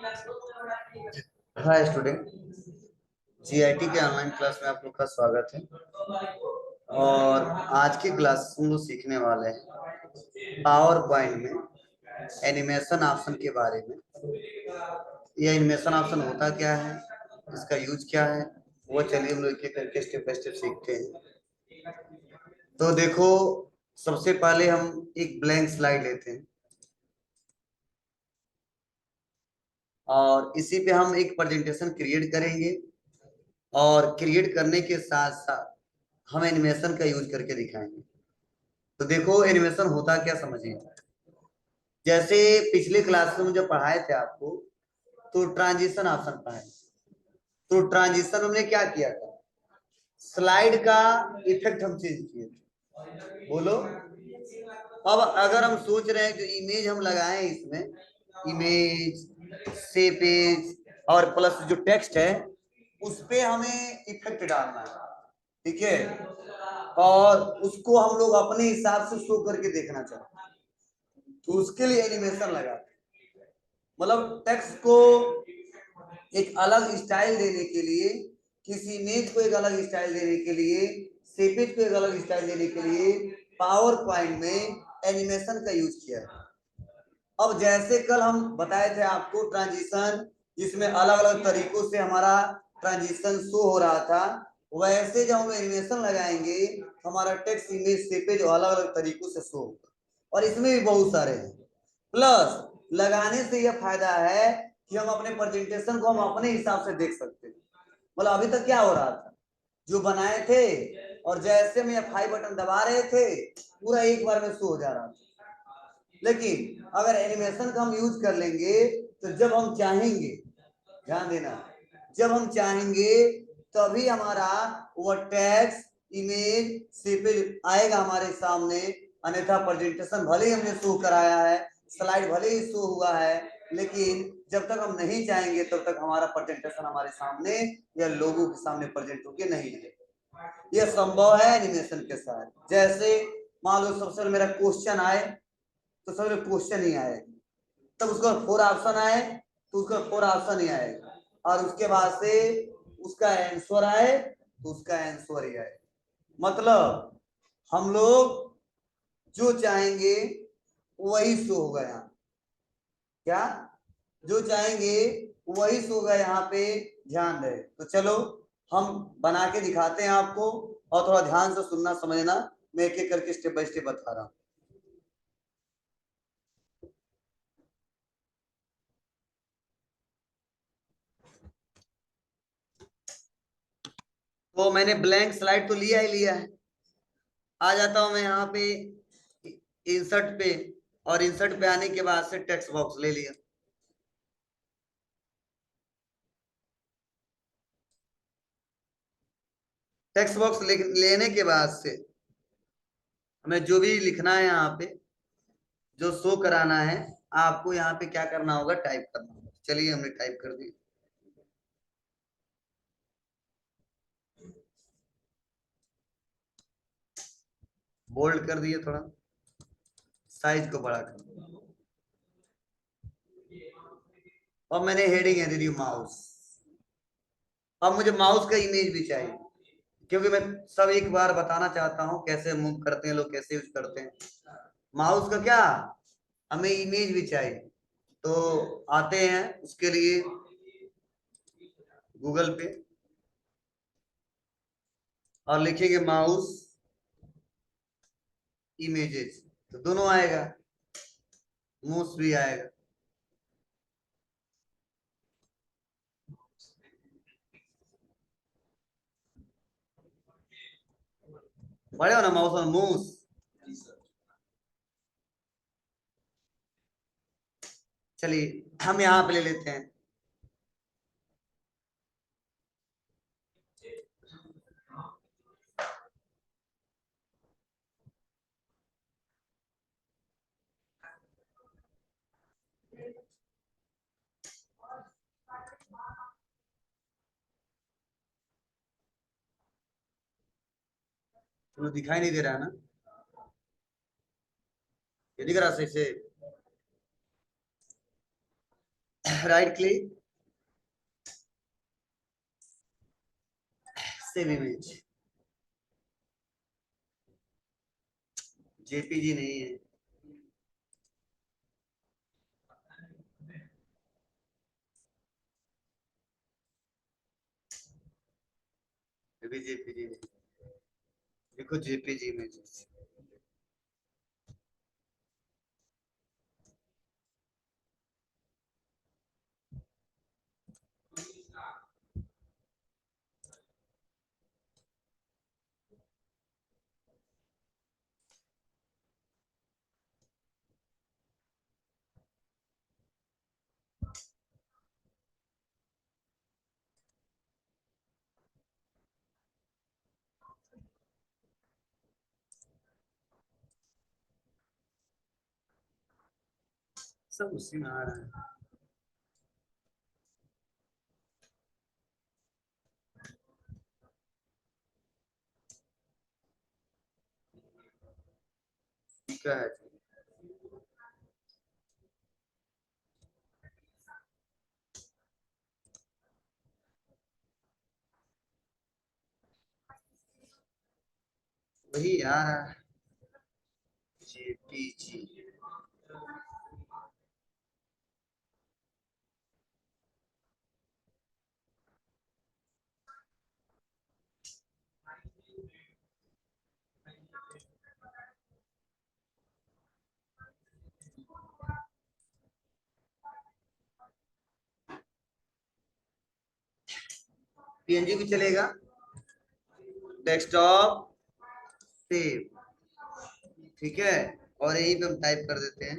Hi student, GIT के online class में आप लोग का स्वागत है। और आज की क्लास हम लोग सीखने वाले हैं पावर पॉइंट में एनिमेशन ऑप्शन के बारे में। यह एनिमेशन ऑप्शन होता क्या है, इसका यूज क्या है, वो चलिए हम लोग एक एक करके स्टेप बाय स्टेप सीखते हैं। तो देखो, सबसे पहले हम एक ब्लैंक स्लाइड लेते हैं और इसी पे हम एक प्रेजेंटेशन क्रिएट करेंगे और क्रिएट करने के साथ साथ हम एनिमेशन का यूज करके दिखाएंगे। तो देखो, एनिमेशन होता क्या समझिए। जैसे पिछले क्लास में जब पढ़ाए थे आपको, तो ट्रांजिशन ऑप्शन पढ़ाए। तो ट्रांजिशन हमने क्या किया था, स्लाइड का इफेक्ट हम चेंज किए थे। बोलो, अब अगर हम सोच रहे हैं जो इमेज हम लगाए इसमें, इमेज से पेज और प्लस जो टेक्स्ट है उस पे हमें इफेक्ट डालना है, ठीक है। और उसको हम लोग अपने हिसाब से शो करके देखना चाहते हैं, तो उसके लिए एनिमेशन लगाते हैं। मतलब टेक्स्ट को एक अलग स्टाइल देने के लिए, किसी इमेज को एक अलग स्टाइल देने के लिए, सेपेज को एक अलग स्टाइल देने के लिए पावर पॉइंट में एनिमेशन का यूज किया है। अब जैसे कल हम बताए थे आपको ट्रांजिशन, जिसमें अलग अलग तरीकों से हमारा ट्रांजिशन शो हो रहा था, वैसे जब हम एनिमेशन लगाएंगे हमारा टेक्स्ट इमेज सेपेज अलग अलग तरीकों से शो होगा। और इसमें भी बहुत सारे हैं। प्लस लगाने से यह फायदा है कि हम अपने प्रेजेंटेशन को हम अपने हिसाब से देख सकते हैं। मतलब अभी तक क्या हो रहा था, जो बनाए थे और जैसे में F5 बटन दबा रहे थे पूरा एक बार में शो हो जा रहा था। लेकिन अगर एनिमेशन का हम यूज कर लेंगे तो जब हम चाहेंगे, ध्यान देना, जब हम चाहेंगे तभी हमारा वो टेक्स्ट इमेज सेपेज आएगा हमारे सामने। अन्यथा प्रेजेंटेशन भले ही हमने शो कराया है, स्लाइड भले ही शो हुआ है, लेकिन जब तक हम नहीं चाहेंगे तब तक हमारा प्रेजेंटेशन हमारे सामने या लोगों के सामने प्रेजेंट होके नहीं है। यह संभव है एनिमेशन के साथ। जैसे मान लो सबसे पहले मेरा क्वेश्चन आए तो सबसे क्वेश्चन ही आएगा, तब उसका 4 ऑप्शन आए तो उसका 4 ऑप्शन ही आएगा, और उसके बाद से उसका आंसर आए तो उसका आंसर ही आए। मतलब हम लोग जो चाहेंगे वही शो होगा यहाँ। क्या जो चाहेंगे वही शो होगा यहाँ पे, ध्यान रहे। तो चलो हम बना के दिखाते हैं आपको, और थोड़ा ध्यान से सुनना समझना, मैं एक एक करके स्टेप बाय स्टेप बता रहा हूँ। तो मैंने ब्लैंक स्लाइड तो लिया ही लिया है। आ जाता हूं मैं यहाँ पे इंसर्ट पे, और इंसर्ट पे आने के बाद से टेक्स्ट बॉक्स ले लिया। टेक्स्ट बॉक्स लेने के बाद से हमें जो भी लिखना है यहाँ पे, जो शो कराना है, आपको यहाँ पे क्या करना होगा, टाइप करना होगा। चलिए हमने टाइप कर दिया, बोल्ड कर दिया, थोड़ा साइज को बड़ा कर दिया। और मैंने हेडिंग है दे दी माउस। अब मुझे माउस का इमेज भी चाहिए, क्योंकि मैं सब एक बार बताना चाहता हूँ कैसे मूव करते हैं लोग, कैसे यूज करते हैं। माउस का क्या, हमें इमेज भी चाहिए। तो आते हैं उसके लिए गूगल पे और लिखेंगे माउस इमेजेस, तो दोनों आएगा, मूस भी आएगा। बड़े हो ना माउस और मूस। चलिए हम यहाँ पे ले लेते हैं, तो दिखाई नहीं दे रहा है ना, ये दिख रहा सही से। Right click, save image, JPG नहीं है, अभी जेपीजी नहीं, देखो जेपीजी इमेज। सब उसी में आ रहा है। ठीक है, वही आ रहा है, जेपीजी। पीएनजी भी चलेगा, डेस्कटॉप सेव, ठीक है, और यहीं पे हम टाइप कर देते हैं।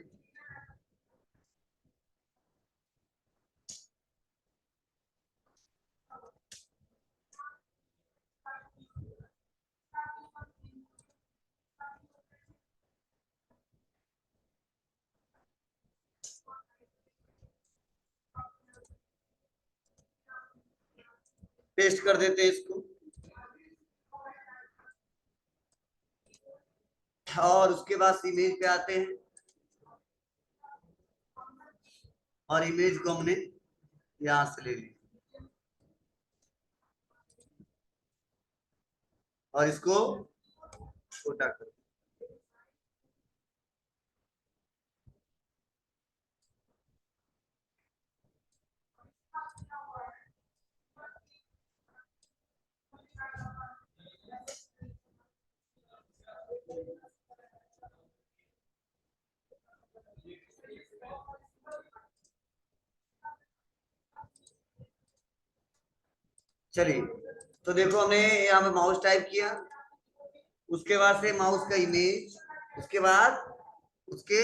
पेस्ट कर देते हैं इसको, और उसके बाद इमेज पे आते हैं, और इमेज को हमने यहां से ले ली और इसको छोटा कर। चलिए, तो देखो हमने यहाँ पे माउस टाइप किया, उसके बाद से माउस का इमेज, उसके बाद उसके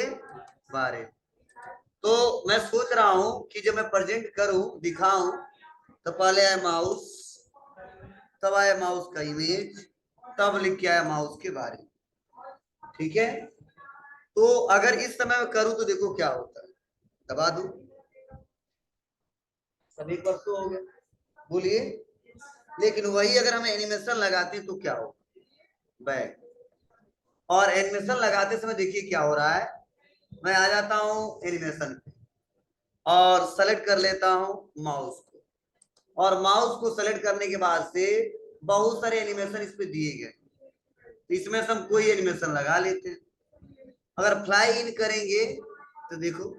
बारे। तो मैं सोच रहा हूं कि जब मैं प्रेजेंट करूं, दिखाऊं, तो पहले आया माउस, तब आया माउस का इमेज, तब लिख के आया माउस के बारे। ठीक है, तो अगर इस समय में करूं तो देखो क्या होता है, दबा दूं, सभी पर तो हो गया, बोलिए। लेकिन वही अगर हम एनिमेशन लगाते हैं तो क्या होगा, बैक, और एनिमेशन लगाते समय देखिए क्या हो रहा है, मैं आ जाता हूं एनिमेशन पे और सेलेक्ट कर लेता हूं माउस को, और माउस को सेलेक्ट करने के बाद से बहुत सारे एनिमेशन इस पे दिए गए, तो इसमें से हम कोई एनिमेशन लगा लेते हैं। अगर फ्लाई इन करेंगे तो देखो,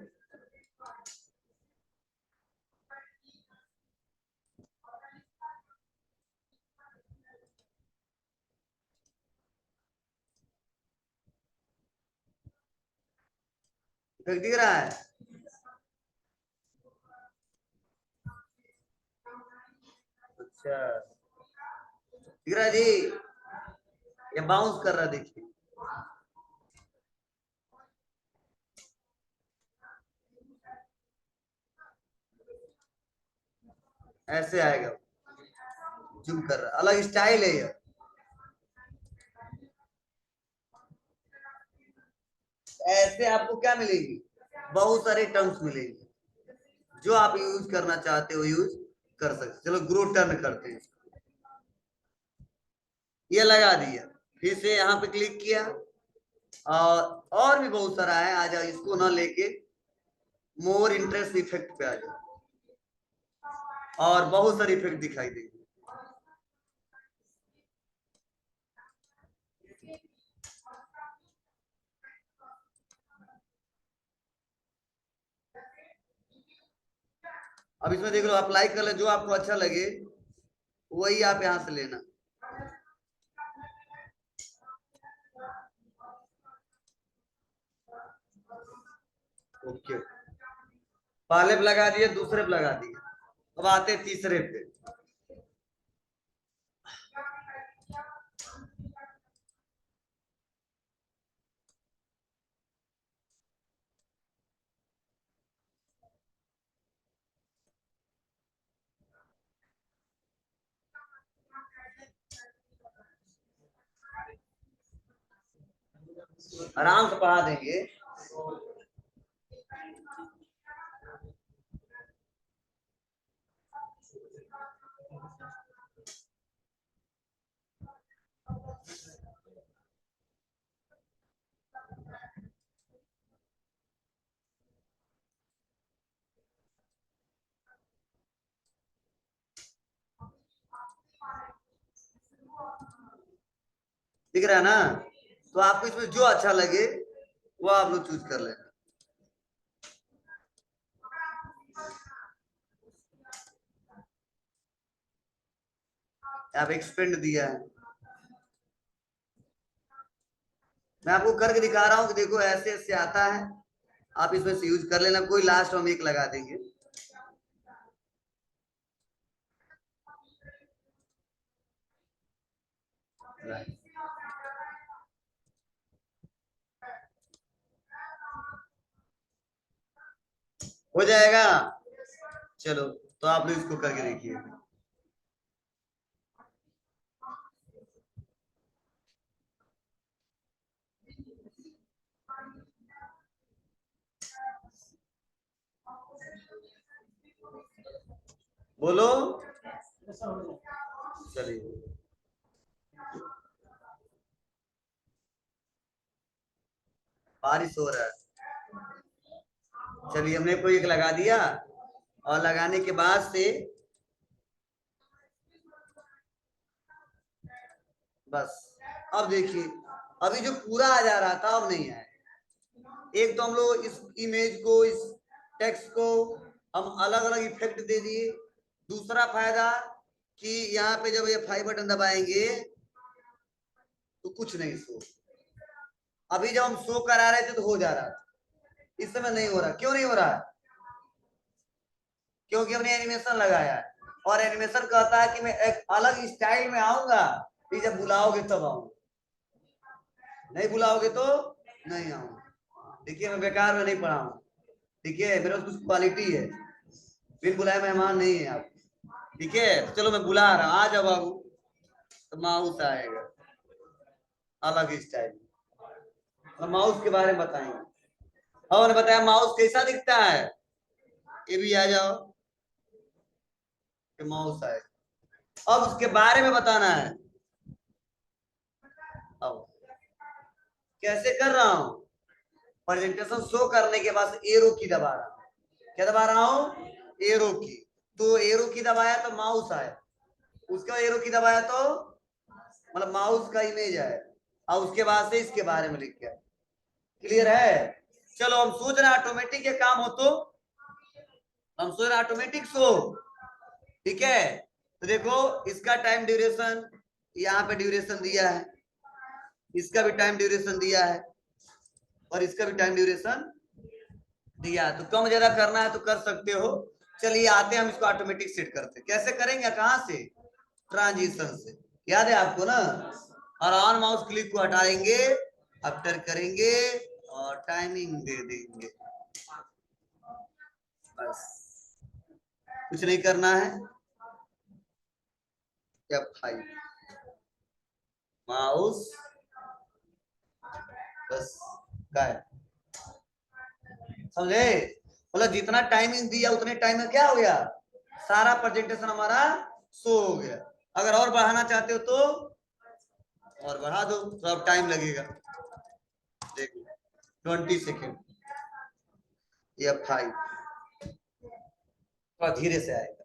दिख रहा है, अच्छा दिख रहा है जी, ये बाउंस कर रहा है, देखिए ऐसे आएगा, जूम कर रहा, अलग स्टाइल है ये। ऐसे आपको क्या मिलेगी, बहुत सारे टर्म्स मिलेंगे, जो आप यूज करना चाहते हो यूज कर सकते। चलो ग्रो टर्न करते हैं, ये लगा दिया, फिर से यहाँ पे क्लिक किया, और भी बहुत सारा है, आ जाओ, इसको ना लेके मोर इंटरेस्ट इफेक्ट पे आ जाओ, और बहुत सारे इफेक्ट दिखाई देंगे। अब इसमें देख लो, अप्लाई कर ले, जो आपको अच्छा लगे वही आप यहां से लेना। ओके, पहले पे लगा दिए, दूसरे पे लगा दिए, अब आते तीसरे पे। आराम से पढ़ा देंगे। दिख रहा है ना? तो आपको इसमें जो अच्छा लगे वो आप लोग चूज कर लेना। यहाँ पे एक्सपेंड दिया है, मैं आपको करके दिखा रहा हूँ कि देखो ऐसे ऐसे आता है, आप इसमें से यूज कर लेना। कोई लास्ट हम एक लगा देंगे। हो जाएगा। चलो, तो आप लोग इसको करके देखिए। बोलो। चलिए, बारिश हो रहा है। चलिए, हमने कोई एक लगा दिया, और लगाने के बाद से बस, अब देखिए, अभी जो पूरा आ जा रहा था अब नहीं आया। एक तो हम लोग इस इमेज को, इस टेक्स्ट को हम अलग अलग इफेक्ट दे दिए। दूसरा फायदा कि यहाँ पे जब ये फाइव बटन दबाएंगे तो कुछ नहीं शो। अभी जब हम शो करा रहे थे तो हो जा रहा था, इस समय नहीं हो रहा। क्यों नहीं हो रहा है? क्योंकि हमने एनिमेशन लगाया है, और एनिमेशन कहता है कि मैं एक अलग स्टाइल में आऊंगा, कि जब बुलाओगे तब आऊंगा, नहीं बुलाओगे तो नहीं आऊंगा। देखिए, मैं बेकार में नहीं पढ़ा हूँ। ठीक है, मेरे पास कुछ क्वालिटी है, बिन बुलाए मेहमान नहीं है आप। ठीक है, तो चलो मैं बुला रहा हूँ, आ जाओ बाबू, तो माउस आएगा अलग स्टाइल। और माउस के बारे में बताएंगे। और मैंने बताया माउस कैसा दिखता है, ये भी आ जाओ कि माउस आएगा। अब उसके बारे में बताना है। अब कैसे कर रहा हूं? प्रेजेंटेशन शो करने के बाद एरो की दबा रहा हूं। क्या दबा रहा हूं? एरो की। तो एरो की दबाया तो माउस आया, उसका एरो की दबाया तो मतलब माउस का इमेज आया, और उसके बाद से इसके बारे में लिख गया। क्लियर है? चलो, हम सोच रहे हैं ऑटोमेटिक ये काम हो, तो हम सोच रहे हैं ऑटोमेटिक शो। ठीक है, तो देखो इसका टाइम ड्यूरेशन, यहाँ पे ड्यूरेशन दिया है, इसका भी टाइम ड्यूरेशन दिया है, और इसका भी टाइम ड्यूरेशन दिया है। तो कम ज्यादा करना है तो कर सकते हो। चलिए, आते हैं हम इसको ऑटोमेटिक सेट करते हैं। कैसे करेंगे? कहां से? ट्रांजिशन से। याद है आपको ना? और ऑन माउस क्लिक को हटाएंगे, आफ्टर करेंगे, और टाइमिंग दे देंगे। बस, कुछ नहीं करना है। F5 माउस, बस गायब। समझे? मतलब जितना टाइमिंग दिया उतने टाइम में क्या हो गया, सारा प्रेजेंटेशन हमारा शो हो गया। अगर और बढ़ाना चाहते हो तो और बढ़ा दो, तो अब टाइम लगेगा। देखो, 20 सेकेंड, F5, थोड़ा धीरे से आएगा।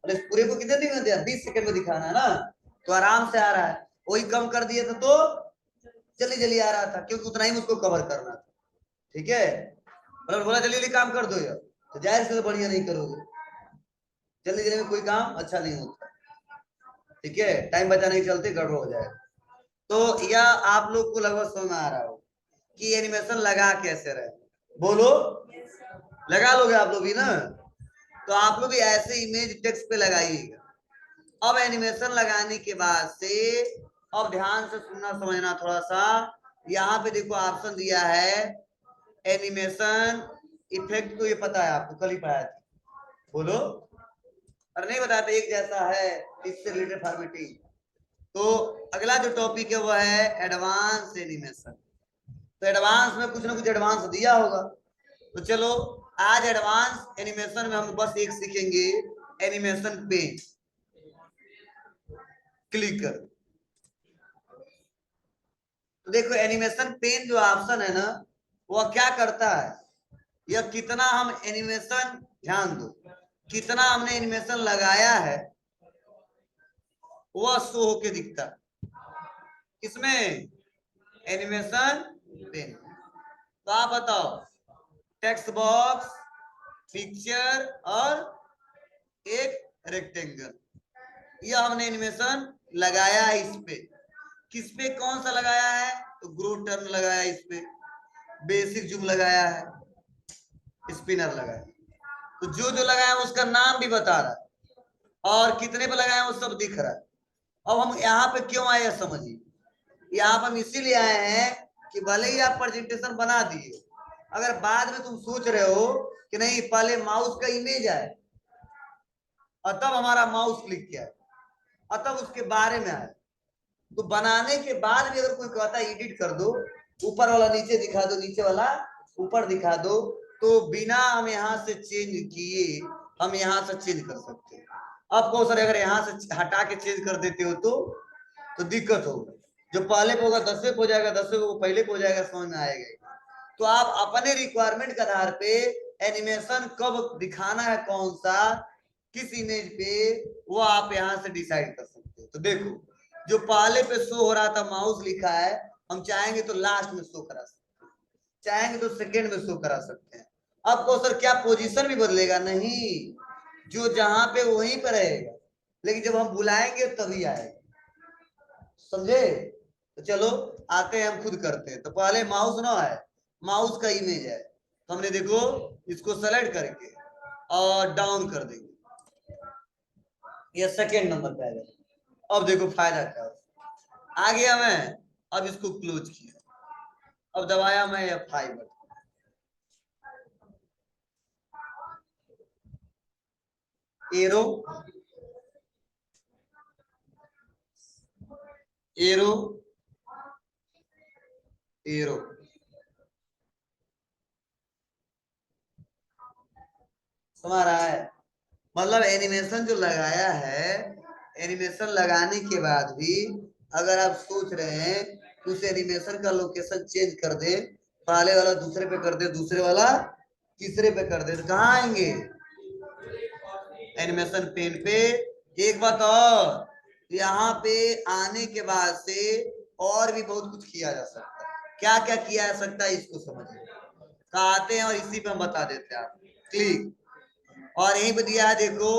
और इस पूरे को कितने दिन में दिया, 20 सेकंड में दिखाना है ना, तो आराम से आ रहा है। वही कम कर दिए तो जल्दी जल्दी आ रहा था, क्योंकि उतना ही मुझको कवर करना था। ठीक है, मतलब बोला जल्दी जल्दी काम कर दो यार, तो जाहिर से बढ़िया नहीं करोगे, जल्दी जल्दी में कोई काम अच्छा नहीं होता। ठीक है, टाइम बचाने के चलते गड़बड़ हो जाए। तो यह आप लोग को लगभग समझ में आ रहा हो कि एनिमेशन लगा कैसे रहे। बोलो, लगा लोगे आप लोग भी ना? तो आप लोग भी ऐसे इमेज टेक्स्ट पे लगाइएगा। अब एनिमेशन लगाने के बाद से अब ध्यान से सुनना समझना थोड़ा सा। यहाँ पे देखो ऑप्शन दिया है एनिमेशन इफेक्ट, को ये पता है आपको, कल ही पढ़ाया था। बोलो, अरे नहीं बताया था, एक जैसा है, इससे रिलेटेड फॉर्मेटिंग। तो अगला जो टॉपिक है वो है एडवांस एनिमेशन। तो एडवांस में कुछ ना कुछ एडवांस दिया होगा, तो चलो आज एडवांस एनिमेशन में हम बस एक सीखेंगे, एनिमेशन पेन क्लिकर। तो देखो एनिमेशन पेन जो ऑप्शन है ना, वह क्या करता है, यह कितना हम एनिमेशन, ध्यान दो, कितना हमने एनिमेशन लगाया है वह शो होके दिखता है। किसमें? Animation pen. तो आप बताओ, टेक्स्ट बॉक्स, पिक्चर और एक रेक्टेंगल, यह हमने एनिमेशन लगाया है इस पे। किस पे कौन सा लगाया है? तो ग्रो टर्न लगाया है इस पे, बेसिक जूम लगाया है, स्पिनर लगाया। तो जो जो लगाया है उसका नाम भी बता रहा है और कितने पे लगाया है वो सब दिख रहा है। अब हम यहाँ पे क्यों आए समझिए, यहाँ पर हम इसीलिए आए हैं कि भले ही आप प्रेजेंटेशन बना दिए, अगर बाद में तुम सोच रहे हो कि नहीं पहले माउस का इमेज आए और तब हमारा माउस क्लिक किया और तब उसके बारे में आए, तो बनाने के बाद भी अगर कोई कहता है एडिट कर दो, ऊपर वाला नीचे दिखा दो, नीचे वाला ऊपर दिखा दो, तो बिना हम यहाँ से चेंज किए हम यहाँ से चेंज कर सकते हैं। अब कहो सर अगर यहाँ से हटा के चेंज कर देते हो तो दिक्कत होगा, जो पहले पे होगा 10वें पे हो जाएगा, 10वें को पहले पे हो जाएगा, समझ में आएगा। तो आप अपने रिक्वायरमेंट के आधार पे एनिमेशन कब दिखाना है, कौन सा किस इमेज पे, वो आप यहाँ से डिसाइड कर सकते हो। तो देखो जो पहले पे शो हो रहा था माउस लिखा है, हम चाहेंगे तो लास्ट में शो करा सकते हैं, चाहेंगे तो सेकेंड में शो करा सकते हैं। अब तो सर क्या पोजीशन भी बदलेगा? नहीं, जो जहां पे वहीं पर रहेगा, लेकिन जब हम बुलाएंगे तभी आएगा, समझे? तो चलो आते हैं, हम खुद करते हैं। तो पहले माउस ना है, माउस का इमेज है, तो हमने देखो इसको सेलेक्ट करके और डाउन कर देंगे, ये सेकेंड नंबर पे आएगा। अब देखो फायदा क्या हो, आ गया मैं, अब इसको क्लोज किया, अब दबाया मैं F5 button, arrow arrow arrow, समझ रहा है? मतलब एनिमेशन जो लगाया है, एनिमेशन लगाने के बाद भी अगर आप सोच रहे हैं कि उस एनिमेशन का लोकेशन चेंज कर दे, पहले वाला दूसरे पे कर दे, दूसरे वाला तीसरे पे कर दे, तो कहाँ आएंगे? एनिमेशन पेन पे। एक बात और, यहाँ पे आने के बाद से और भी बहुत कुछ किया जा सकता है। क्या क्या किया जा सकता है इसको समझिए, आते हैं और इसी पे हम बता देते हैं। आप क्लिक, और यहीं पे दिया है देखो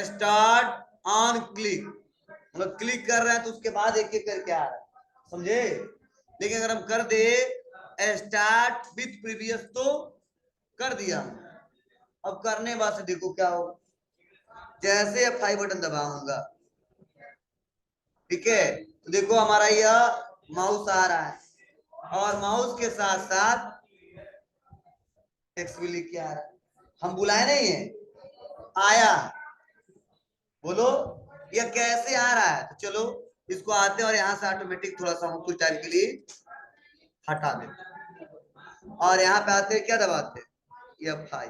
स्टार्ट ऑन क्लिक, मतलब क्लिक कर रहे हैं तो उसके बाद एक एक करके आ रहा है, समझे? लेकिन अगर हम कर दे स्टार्ट विथ प्रीवियस तो कर दिया, अब करने बाद से देखो क्या होगा, जैसे F5 बटन दबाऊंगा, ठीक है, तो देखो हमारा यह माउस आ रहा है और माउस के साथ साथ टेक्स्ट भी लिख के आ रहा है, हम बुलाए नहीं है, आया। बोलो यह कैसे आ रहा है? तो चलो इसको आते हैं और यहाँ से ऑटोमेटिक थोड़ा सा हम कुछ टाइम के लिए हटा देते और यहाँ पे आते हैं, क्या दबाते हैं? F5,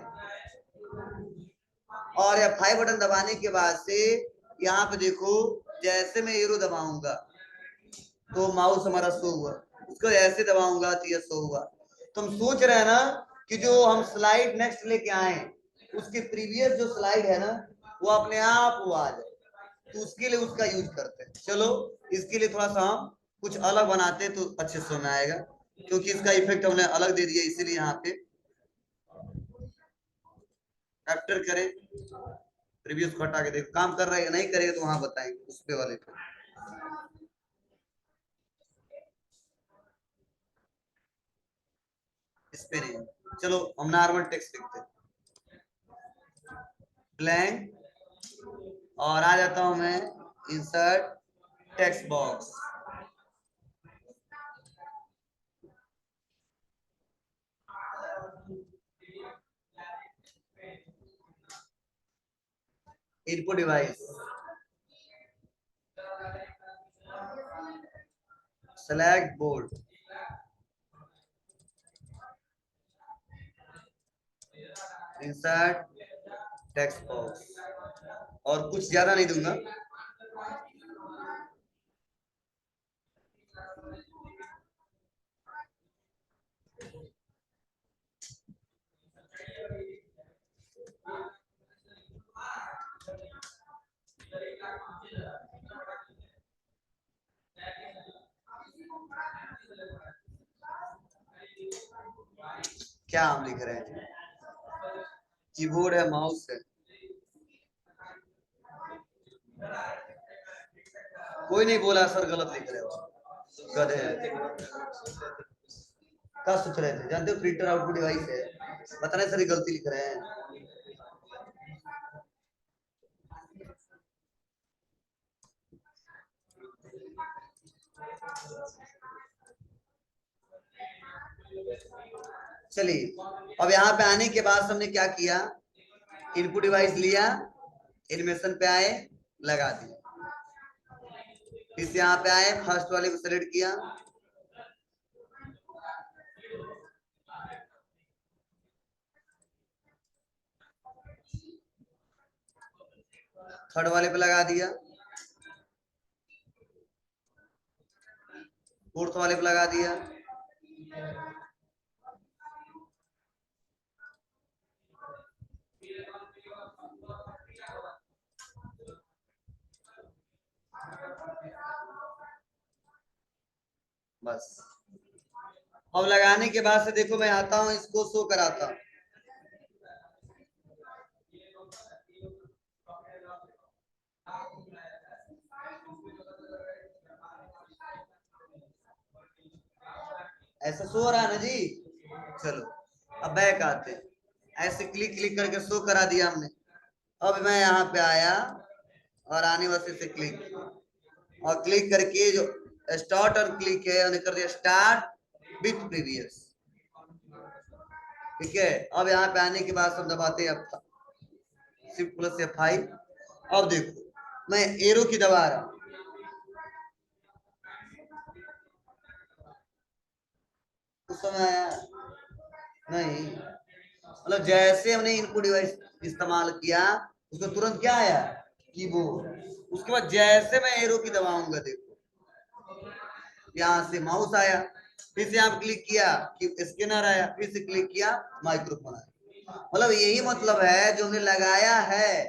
और F5 बटन दबाने के बाद से यहाँ पे देखो जैसे मैं एरो दबाऊंगा तो माउस हमारा शो हुआ, उसको ऐसे दबाऊंगा तो ये शो हुआ। तो हम सोच रहे हैं ना कि जो हम स्लाइड नेक्स्ट लेके आए उसके प्रीवियस जो स्लाइड है ना, वो अपने आप वो आ जाए, तो उसके लिए उसका यूज करते हैं। चलो इसके लिए थोड़ा सा हम कुछ अलग बनाते हैं तो अच्छे से में आएगा, क्योंकि इसका इफेक्ट हमने अलग दे दिया, इसीलिए यहाँ पे कैप्चर करें, प्रीवियस को हटा के देखो काम कर रहा है या नहीं करेगा, तो वहां बताएंगे उस पे वाले पे। इस पे नहीं, चलो हम नॉर्मल टेक्स्ट लिखते हैं, ब्लैंक, और आ जाता हूं मैं insert text box. Input device, select board, insert text box, और कुछ ज्यादा नहीं दूंगा। क्या हम लिख रहे हैं, कीबोर्ड है, माउस है, कोई नहीं बोला सर गलत लिख रहे हो, गधे हैं। क्या सोच रहे थे, जानते हो प्रिंटर आउटपुट डिवाइस है, बता रहे सर गलती लिख रहे हैं। चलिए अब यहाँ पे आने के बाद हमने क्या किया, इनपुट डिवाइस लिया, एनिमेशन पे आए, लगा दिया, फिर यहाँ पे आए, फर्स्ट वाले को सेलेक्ट किया, थर्ड वाले पे लगा दिया, फोर्थ वाले पे लगा दिया, बस। अब लगाने के बाद से देखो मैं आता हूं, इसको शो कराता हूं, ऐसा शो हो रहा है ना जी। चलो अब बैक आते हैं, ऐसे क्लिक क्लिक करके शो करा दिया हमने। अब मैं यहाँ पे आया और आने वाले से क्लिक किया, और क्लिक करके जो स्टार्ट और क्लिक है उन्हें कर दिया स्टार्ट विथ प्रीवियस। ठीक है, अब यहाँ पे आने के बाद हम दबाते हैं शिफ्ट प्लस F5। अब देखो मैं एरो की दबा रहा हूं, उस समय आया नहीं, मतलब जैसे हमने इनपुट डिवाइस इस्तेमाल किया उसको तुरंत क्या आया, कीबोर्ड। उसके बाद जैसे मैं एरो की दबाऊंगा देखो यहाँ से माउस आया, फिर से यहाँ क्लिक किया कि स्कैनर आया, फिर से क्लिक किया माइक्रोफोन आया। मतलब यही मतलब है जो हमने लगाया है,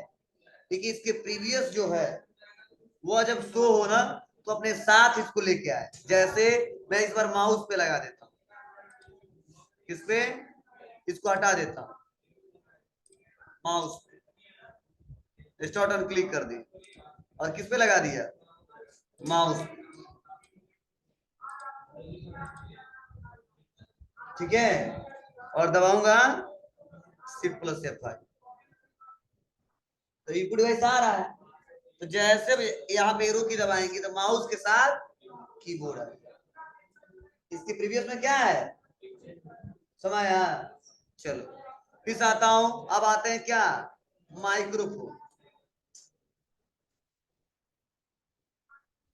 देखिए इसके प्रीवियस जो है वो जब शो हो ना तो अपने साथ इसको लेके आए। जैसे मैं इस बार माउस पे लगा देता हूँ, किस पे, इसको हटा देता हूँ, माउस पे स्टार्ट ऑन क्लिक कर दी, और किस पे लगा दिया, माउस पे। ठीक है, और दबाऊंगा शिफ्ट प्लस F5, तो इनपुट डिवाइस आ रहा है। तो जैसे यहाँ पे एरो की दबाएंगे तो माउस के साथ कीबोर्ड आएगा। इसके प्रीवियस में क्या है, समय आया। चलो फिर आता हूं, अब आते हैं क्या, माइक्रोफोन,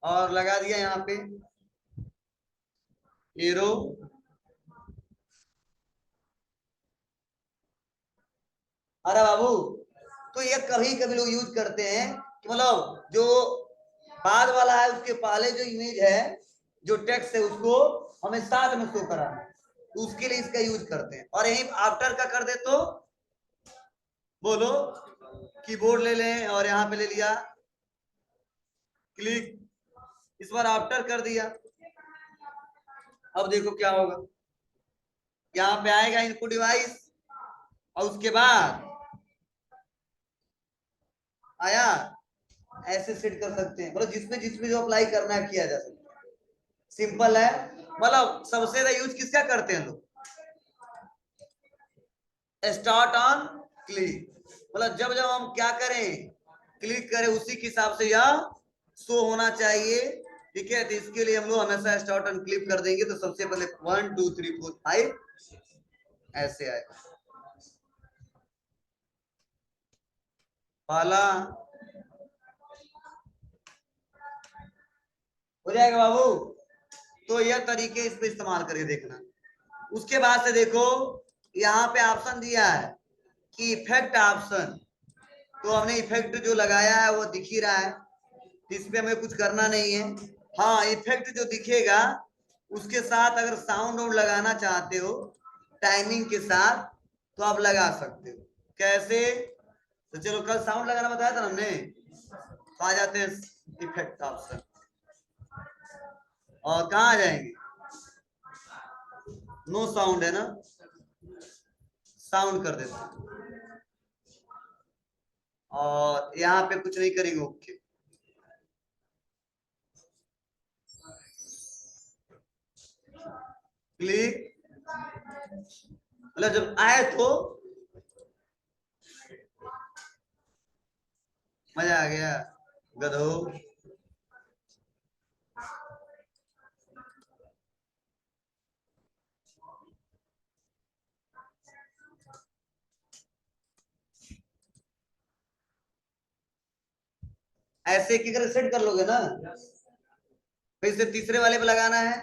और लगा दिया यहाँ पे एरो, अरे बाबू, तो ये कभी कभी लोग यूज करते हैं कि मतलब जो बाद वाला है उसके पहले जो इमेज है, जो टेक्स्ट है उसको हमें साथ में शो कराना है, तो उसके लिए इसका यूज करते हैं। और यही आफ्टर का कर दे तो बोलो, कीबोर्ड ले लें और यहाँ पे ले लिया क्लिक, इस बार आफ्टर कर दिया। अब देखो क्या होगा, यहाँ पे आएगा इनपुट डिवाइस और उसके बाद आया, ऐसे सेट कर सकते हैं, मतलब जिसमें जिसमें जो अप्लाई करना है किया जा सकता है। सिंपल है, मतलब सबसे ज्यादा यूज किसका करते हैं लोग, स्टार्ट ऑन क्लिक, मतलब जब जब हम क्या करें क्लिक करें उसी के हिसाब से यह शो होना चाहिए। ठीक है, तो इसके लिए हम लोग हमेशा स्टार्ट ऑन क्लिक कर देंगे, तो सबसे पहले 1 2 3 4 5 ऐसे आएगा, पहला हो जाएगा बाबू। तो यह तरीके इस पे इस्तेमाल करके देखना। उसके बाद से देखो यहाँ पे ऑप्शन दिया है कि इफेक्ट ऑप्शन, तो हमने इफेक्ट जो लगाया है वो दिख ही रहा है, इस पे हमें कुछ करना नहीं है। हाँ, इफेक्ट जो दिखेगा उसके साथ अगर साउंड वाउंड लगाना चाहते हो टाइमिंग के साथ तो आप लगा सकते हो। कैसे, तो चलो कल साउंड लगाना बताया था ना हमने, तो आ जाते हैं इफेक्ट ऑप्शन और कहाँ आ जाएंगे, नो साउंड है ना, साउंड कर देते हैं और यहाँ पे कुछ नहीं करेंगे, ओके। क्लिक, मतलब जब आए तो मजा आ गया गधो। ऐसे की अगर सेट कर लोगे ना, फिर से तीसरे वाले पे लगाना है,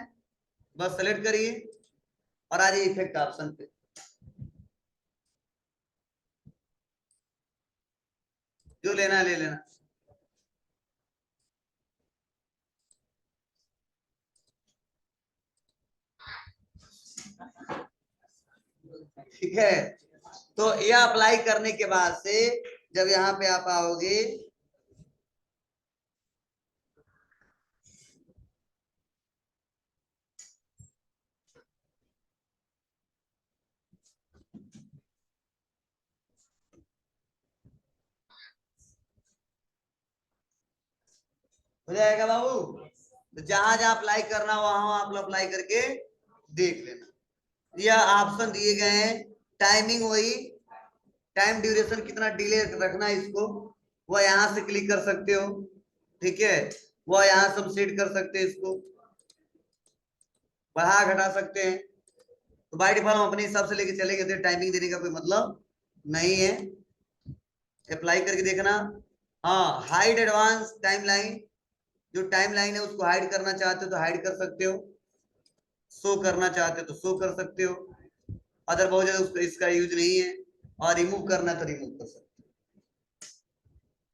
बस सेलेक्ट करिए और आ जाइए इफेक्ट ऑप्शन पे। जो लेना है ले लेना। ठीक है, तो यह अप्लाई करने के बाद से जब यहाँ पे आप आओगे, हो जाएगा बाबू। तो जहां जहां अप्लाई करना वहां आप अप्लाई करके देख लेना। यह ऑप्शन दिए गए हैं, टाइमिंग वही, टाइम ड्यूरेशन कितना डिले रखना है इसको, वह यहाँ से क्लिक कर सकते हो। ठीक है, वह यहाँ से हम सेट कर सकते हैं, इसको बढ़ा घटा सकते हैं। तो बाय डिफॉल्ट हम अपने हिसाब से लेके चलेंगे तो टाइमिंग देने का कोई मतलब नहीं है। अप्लाई करके देखना। हाँ, हाइड एडवांस टाइमलाइन, जो टाइमलाइन है उसको हाइड करना चाहते हो तो हाइड कर सकते हो, शो करना चाहते हो तो शो कर सकते हो, अदर बहुत ज्यादा उसका इसका यूज नहीं है, और रिमूव करना तो रिमूव कर सकते हो।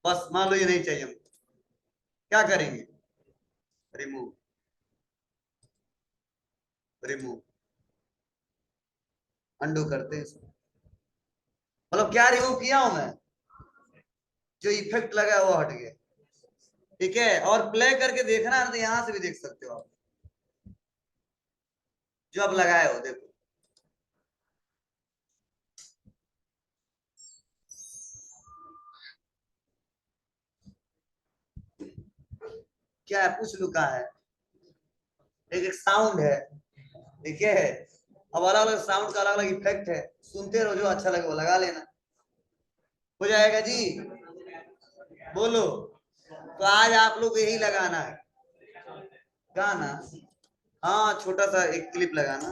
बस मान लो ये नहीं चाहिए हमको, क्या करेंगे, रिमूव, रिमूव, अंडू करते हैं इसको। मतलब क्या रिमूव किया हूं मैं, जो इफेक्ट लगा है वो हट गया। ठीक है, और प्ले करके देखना है तो यहां से भी देख सकते हो आप, जो आप लगाए हो देखो। क्या है, कुछ लुका है, एक एक साउंड है। ठीक है, अब अलग अलग साउंड का अलग अलग इफेक्ट है, सुनते रहो, जो अच्छा लगे वो लगा लेना। हो जाएगा जी, बोलो। तो आज आप लोग यही लगाना है गाना। हाँ, छोटा सा एक क्लिप लगाना।